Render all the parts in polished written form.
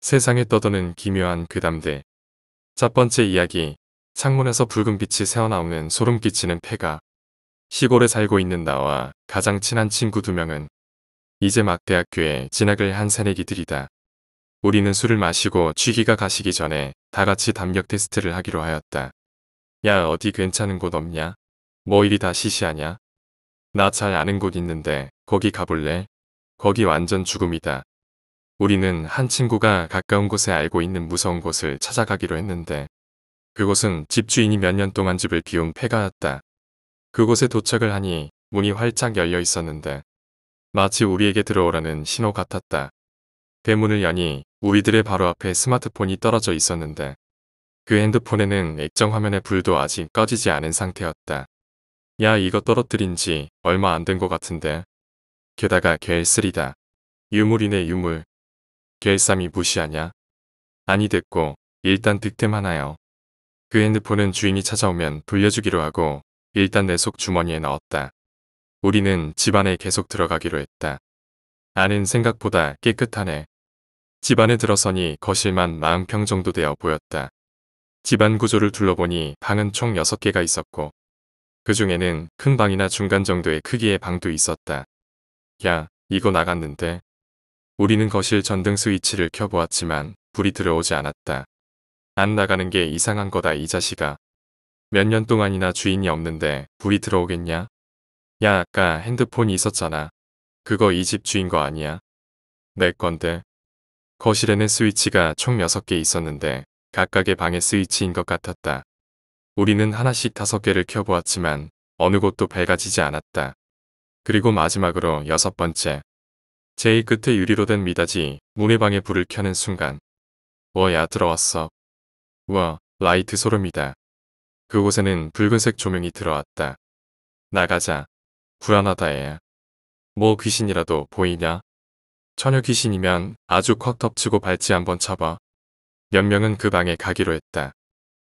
세상에 떠도는 기묘한 괴담들. 첫 번째 이야기. 창문에서 붉은 빛이 새어나오는 소름 끼치는 폐가. 시골에 살고 있는 나와 가장 친한 친구 2명은 이제 막 대학교에 진학을 한 새내기들이다. 우리는 술을 마시고 취기가 가시기 전에 다 같이 담력 테스트를 하기로 하였다. 야, 어디 괜찮은 곳 없냐? 뭐 이리 다 시시하냐? 나 잘 아는 곳 있는데 거기 가볼래? 거기 완전 죽음이다. 우리는 한 친구가 가까운 곳에 알고 있는 무서운 곳을 찾아가기로 했는데 그곳은 집주인이 몇 년 동안 집을 비운 폐가였다. 그곳에 도착을 하니 문이 활짝 열려 있었는데 마치 우리에게 들어오라는 신호 같았다. 대문을 여니 우리들의 바로 앞에 스마트폰이 떨어져 있었는데 그 핸드폰에는 액정 화면의 불도 아직 꺼지지 않은 상태였다. 야, 이거 떨어뜨린 지 얼마 안 된 것 같은데. 게다가 겔3다. 유물이네 유물. 겔3이 무시하냐? 아니 됐고 일단 득템하나요. 그 핸드폰은 주인이 찾아오면 돌려주기로 하고 일단 내 속 주머니에 넣었다. 우리는 집 안에 계속 들어가기로 했다. 안은 생각보다 깨끗하네. 집 안에 들어서니 거실만 40평 정도 되어 보였다. 집안 구조를 둘러보니 방은 총 6개가 있었고 그 중에는 큰 방이나 중간 정도의 크기의 방도 있었다. 야, 이거 나갔는데. 우리는 거실 전등 스위치를 켜보았지만 불이 들어오지 않았다. 안 나가는 게 이상한 거다 이 자식아. 몇 년 동안이나 주인이 없는데 불이 들어오겠냐? 야, 아까 핸드폰이 있었잖아. 그거 이 집 주인 거 아니야? 내 건데. 거실에는 스위치가 총 6개 있었는데 각각의 방의 스위치인 것 같았다. 우리는 하나씩 5개를 켜보았지만 어느 곳도 밝아지지 않았다. 그리고 마지막으로 6번째. 제일 끝에 유리로 된 미닫이 문의 방에 불을 켜는 순간. 야, 들어왔어. 우와, 라이트 소름이다. 그곳에는 붉은색 조명이 들어왔다. 나가자. 불안하다 얘. 뭐 귀신이라도 보이냐? 처녀 귀신이면 아주 콱 덮치고 발찌 한번 쳐봐. 몇 명은 그 방에 가기로 했다.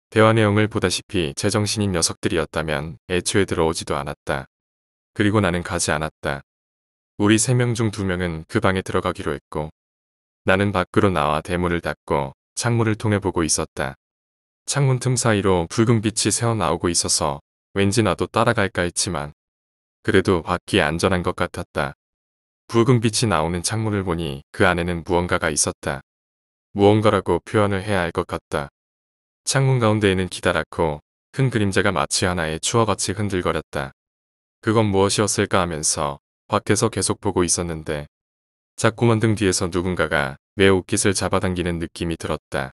대화 내용을 보다시피 제정신인 녀석들이었다면 애초에 들어오지도 않았다. 그리고 나는 가지 않았다. 우리 3명 중 2명은 그 방에 들어가기로 했고 나는 밖으로 나와 대문을 닫고 창문을 통해 보고 있었다. 창문 틈 사이로 붉은 빛이 새어나오고 있어서 왠지 나도 따라갈까 했지만 그래도 밖이 안전한 것 같았다. 붉은 빛이 나오는 창문을 보니 그 안에는 무언가가 있었다. 무언가라고 표현을 해야 할 것 같다. 창문 가운데에는 기다랗고 큰 그림자가 마치 하나의 추억같이 흔들거렸다. 그건 무엇이었을까 하면서 밖에서 계속 보고 있었는데 자꾸만 등 뒤에서 누군가가 내 옷깃을 잡아당기는 느낌이 들었다.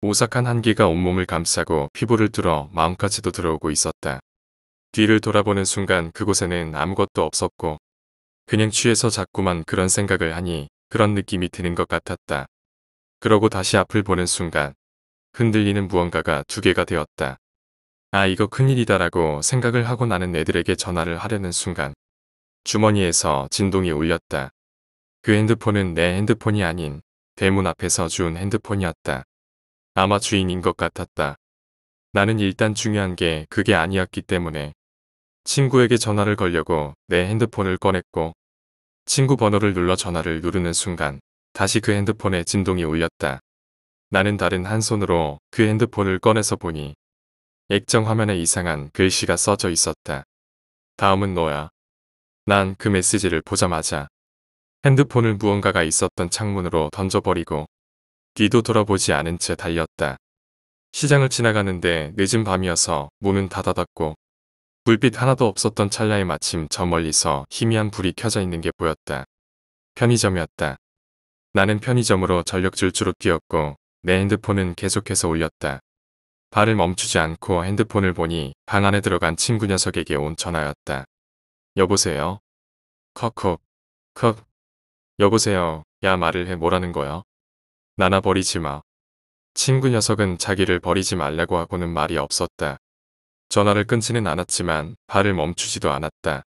오싹한 한기가 온몸을 감싸고 피부를 뚫어 마음까지도 들어오고 있었다. 뒤를 돌아보는 순간 그곳에는 아무것도 없었고 그냥 취해서 자꾸만 그런 생각을 하니 그런 느낌이 드는 것 같았다. 그러고 다시 앞을 보는 순간 흔들리는 무언가가 2개가 되었다. 아, 이거 큰일이다라고 생각을 하고 나는 애들에게 전화를 하려는 순간 주머니에서 진동이 울렸다. 그 핸드폰은 내 핸드폰이 아닌 대문 앞에서 준 핸드폰이었다. 아마 주인인 것 같았다. 나는 일단 중요한 게 그게 아니었기 때문에 친구에게 전화를 걸려고 내 핸드폰을 꺼냈고 친구 번호를 눌러 전화를 누르는 순간 다시 그 핸드폰에 진동이 울렸다. 나는 다른 한 손으로 그 핸드폰을 꺼내서 보니 액정 화면에 이상한 글씨가 써져 있었다. 다음은 너야. 난 그 메시지를 보자마자 핸드폰을 무언가가 있었던 창문으로 던져버리고 뒤도 돌아보지 않은 채 달렸다. 시장을 지나가는데 늦은 밤이어서 문은 닫아뒀고 불빛 하나도 없었던 찰나에 마침 저 멀리서 희미한 불이 켜져 있는 게 보였다. 편의점이었다. 나는 편의점으로 전력 질주로 뛰었고 내 핸드폰은 계속해서 울렸다. 발을 멈추지 않고 핸드폰을 보니 방 안에 들어간 친구 녀석에게 온 전화였다. 여보세요? 컥컥. 컥. 여보세요. 야, 말을 해. 뭐라는 거야? 나나 버리지 마. 친구 녀석은 자기를 버리지 말라고 하고는 말이 없었다. 전화를 끊지는 않았지만 발을 멈추지도 않았다.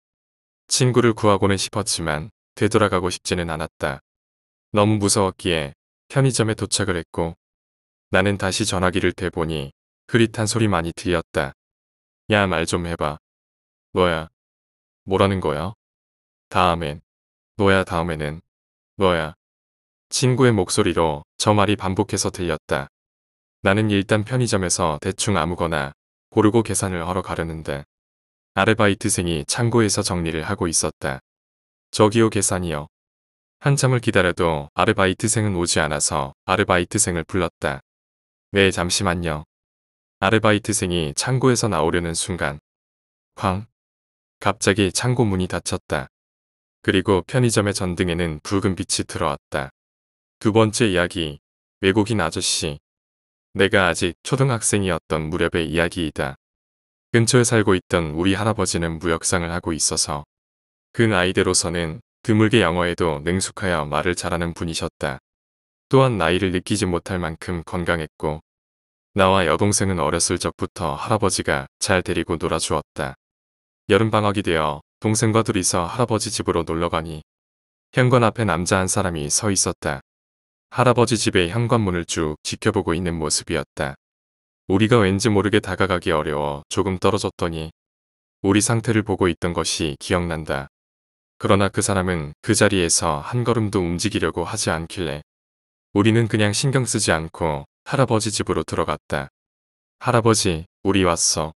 친구를 구하고는 싶었지만 되돌아가고 싶지는 않았다. 너무 무서웠기에 편의점에 도착을 했고 나는 다시 전화기를 대보니 흐릿한 소리만이 들렸다. 야, 말 좀 해봐. 너야. 뭐라는 거야? 다음엔. 너야. 다음에는. 너야. 친구의 목소리로 저 말이 반복해서 들렸다. 나는 일단 편의점에서 대충 아무거나 고르고 계산을 하러 가려는데 아르바이트생이 창고에서 정리를 하고 있었다. 저기요 계산이요. 한참을 기다려도 아르바이트생은 오지 않아서 아르바이트생을 불렀다. 네 잠시만요. 아르바이트생이 창고에서 나오려는 순간 쾅! 갑자기 창고 문이 닫혔다. 그리고 편의점의 전등에는 붉은 빛이 들어왔다. 두 번째 이야기, 외국인 아저씨. 내가 아직 초등학생이었던 무렵의 이야기이다. 근처에 살고 있던 우리 할아버지는 무역상을 하고 있어서 그 나이대로서는 드물게 영어에도 능숙하여 말을 잘하는 분이셨다. 또한 나이를 느끼지 못할 만큼 건강했고 나와 여동생은 어렸을 적부터 할아버지가 잘 데리고 놀아주었다. 여름방학이 되어 동생과 둘이서 할아버지 집으로 놀러가니 현관 앞에 남자 한 사람이 서 있었다. 할아버지 집의 현관문을 쭉 지켜보고 있는 모습이었다. 우리가 왠지 모르게 다가가기 어려워 조금 떨어졌더니 우리 상태를 보고 있던 것이 기억난다. 그러나 그 사람은 그 자리에서 한 걸음도 움직이려고 하지 않길래 우리는 그냥 신경 쓰지 않고 할아버지 집으로 들어갔다. 할아버지, 우리 왔어.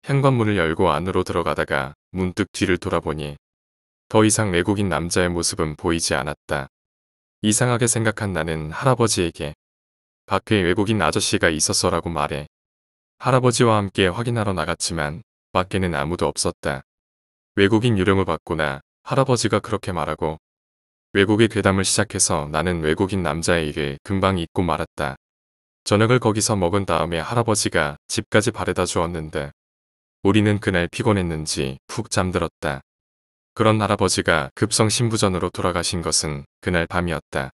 현관문을 열고 안으로 들어가다가 문득 뒤를 돌아보니 더 이상 외국인 남자의 모습은 보이지 않았다. 이상하게 생각한 나는 할아버지에게 밖에 외국인 아저씨가 있었어라고 말해 할아버지와 함께 확인하러 나갔지만 밖에는 아무도 없었다. 외국인 유령을 받거나 할아버지가 그렇게 말하고 외국의 괴담을 시작해서 나는 외국인 남자의 일을 금방 잊고 말았다. 저녁을 거기서 먹은 다음에 할아버지가 집까지 바래다 주었는데 우리는 그날 피곤했는지 푹 잠들었다. 그런 할아버지가 급성 신부전으로 돌아가신 것은 그날 밤이었다.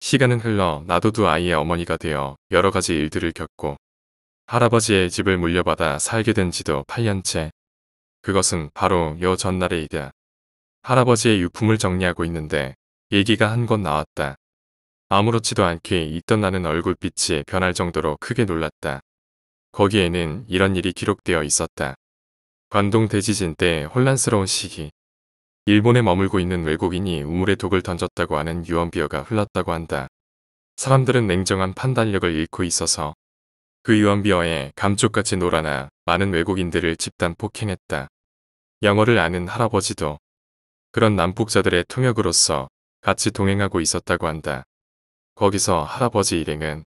시간은 흘러 나도 두 아이의 어머니가 되어 여러 가지 일들을 겪고 할아버지의 집을 물려받아 살게 된 지도 8년째. 그것은 바로 요 전날의 일이다. 할아버지의 유품을 정리하고 있는데 얘기가 한 권 나왔다. 아무렇지도 않게 있던 나는 얼굴빛이 변할 정도로 크게 놀랐다. 거기에는 이런 일이 기록되어 있었다. 관동 대지진 때 혼란스러운 시기. 일본에 머물고 있는 외국인이 우물에 독을 던졌다고 하는 유언비어가 흘렀다고 한다. 사람들은 냉정한 판단력을 잃고 있어서 그 유언비어에 감쪽같이 놀아나 많은 외국인들을 집단 폭행했다. 영어를 아는 할아버지도 그런 난폭자들의 통역으로서 같이 동행하고 있었다고 한다. 거기서 할아버지 일행은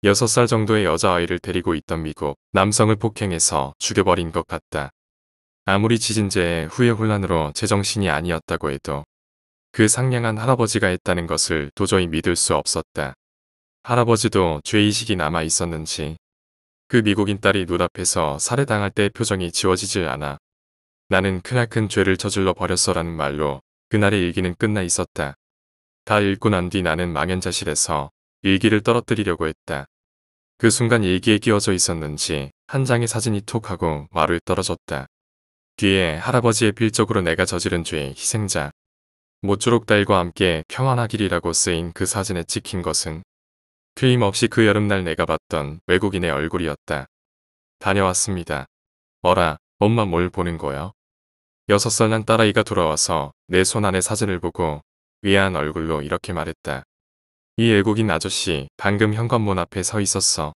6살 정도의 여자아이를 데리고 있던 미국 남성을 폭행해서 죽여버린 것 같다. 아무리 지진재해 후의 혼란으로 제정신이 아니었다고 해도 그 상냥한 할아버지가 했다는 것을 도저히 믿을 수 없었다. 할아버지도 죄의식이 남아 있었는지 그 미국인 딸이 눈앞에서 살해당할 때의 표정이 지워지질 않아 나는 크나큰 죄를 저질러 버렸어라는 말로 그날의 일기는 끝나 있었다. 다 읽고 난 뒤 나는 망연자실해서 일기를 떨어뜨리려고 했다. 그 순간 일기에 끼워져 있었는지 한 장의 사진이 톡 하고 마루에 떨어졌다. 뒤에 할아버지의 필적으로 내가 저지른 죄의 희생자 모쪼록 딸과 함께 평안하기리라고 쓰인 그 사진에 찍힌 것은 틀림없이 그 여름날 내가 봤던 외국인의 얼굴이었다. 다녀왔습니다. 어라, 엄마 뭘 보는 거야? 6살 난 딸아이가 돌아와서 내 손 안에 사진을 보고 위아한 얼굴로 이렇게 말했다. 이 외국인 아저씨 방금 현관문 앞에 서 있었어.